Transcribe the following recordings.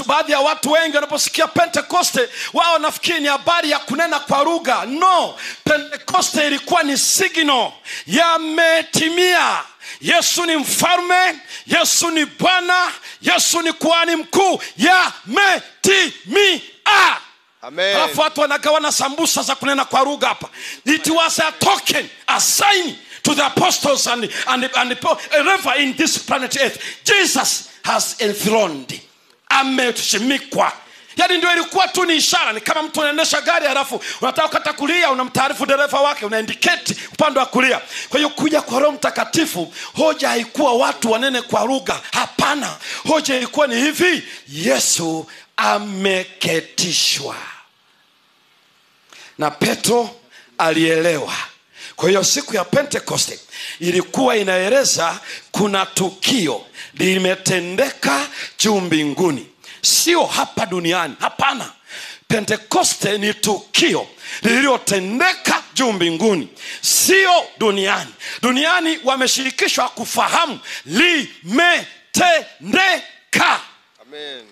Baadhi ya watu wengi wanaposikia Pentekoste wao nafikiri ni habari ya kunena kwa lugha. No, Pentekoste ilikuwa ni signal. Yametimia. Yesu ni mfalme, Yesu ni Bwana, Yesu ni kuhani mkuu. Yametimia. Amen. Alafu watu wanagawana sambusa za kunena kwa lugha hapa. It was a token, a sign to the apostles and ever in this planet earth. Jesus has enthroned. Ameshimikwa. Yaani ndio ilikuwa tu ni ishara. Ni kama mtu anaendesha gari alafu unataka kukata kulia, unamtaarifu dereva wake, unaindicate upande wa kulia. Kwa hiyo kuja kwa Roho Mtakatifu, hoja haikuwa watu wanene kwa lugha. Hapana. Hoja ilikuwa ni hivi: Yesu ameketishwa. Na Petro alielewa. Kwa hiyo siku ya Pentekoste ilikuwa inaeleza kuna tukio limetendeka juu mbinguni, sio hapa duniani. Hapana. Pentekoste ni tukio lililotendeka juu mbinguni, sio duniani. Duniani wameshirikishwa kufahamu limetendeka. Amen.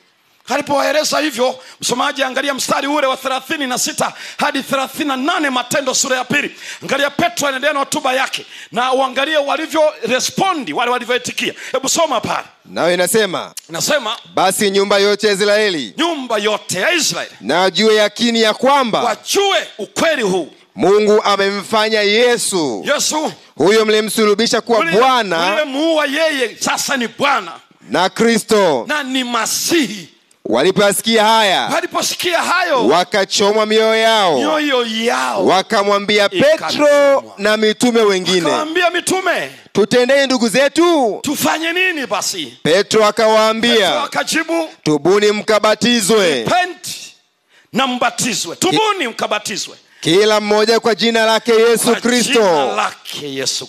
Alipoeleza hivyo, msomaji angalia mstari ule wa 36 hadi 38 Matendo sura ya 2. Angalia Petro anaendelea na hotuba yake na uangalie walivyo respondi, wale walivyoitikia. Hebu soma pale. Nayo inasema, basi nyumba yote ya Israeli, nyumba yote ya Israeli, na wajue yakini ya kwamba, wajue ukweli huu, Mungu amemfanya Yesu huyo mlimsulubisha kuwa Bwana, mlimuua yeye sasa ni Bwana na Kristo na ni Masihi. Waliposikia hayo, wakachomwa mioyo yao, wakamwambia Petro na mitume wengine, tutendeni ndugu zetu, tufanye nini basi? Petro akawaambia, akajibu, tubuni mkabatizwe. Repent na mbatizwe. Tubuni mkabatizwe kila mmoja kwa jina lake Yesu Kristo,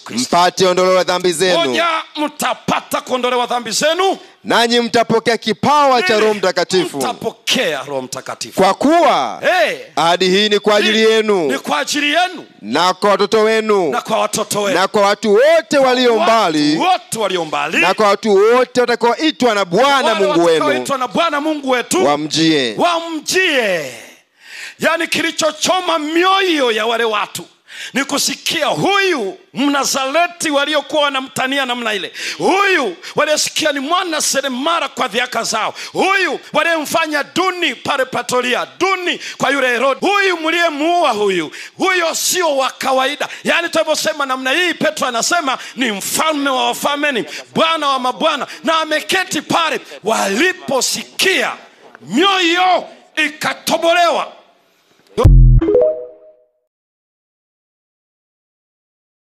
mpate ondolewa dhambi zenu. Moja, mtapata kuondolewa dhambi zenu, nanyi mtapokea kipawa cha Roho Mtakatifu. Mtapokea Roho Mtakatifu. Kwa kuwa ahadi hii ni kwa ajili yenu, ni kwa ajili yenu, na kwa watoto wenu, na kwa watoto wenu, na kwa watu wote walio mbali, na kwa watu wote watakaoitwa na Bwana Mungu wenu, wamjie. Yani kilichochoma mioyo ya wale watu ni kusikia huyu Mnazareti waliokuwa wanamtania namna ile, huyu waliosikia ni mwana seremala kwa dhiaka zao, huyu waliyemfanya duni pale Pretoria, duni kwa yule Herode, huyu mliyemuua, huyo sio wa kawaida. Yani tunaposema namna hii, Petro anasema ni mfalme wa wafalme, ni Bwana wa mabwana, na ameketi pale. Waliposikia mioyo ikatobolewa.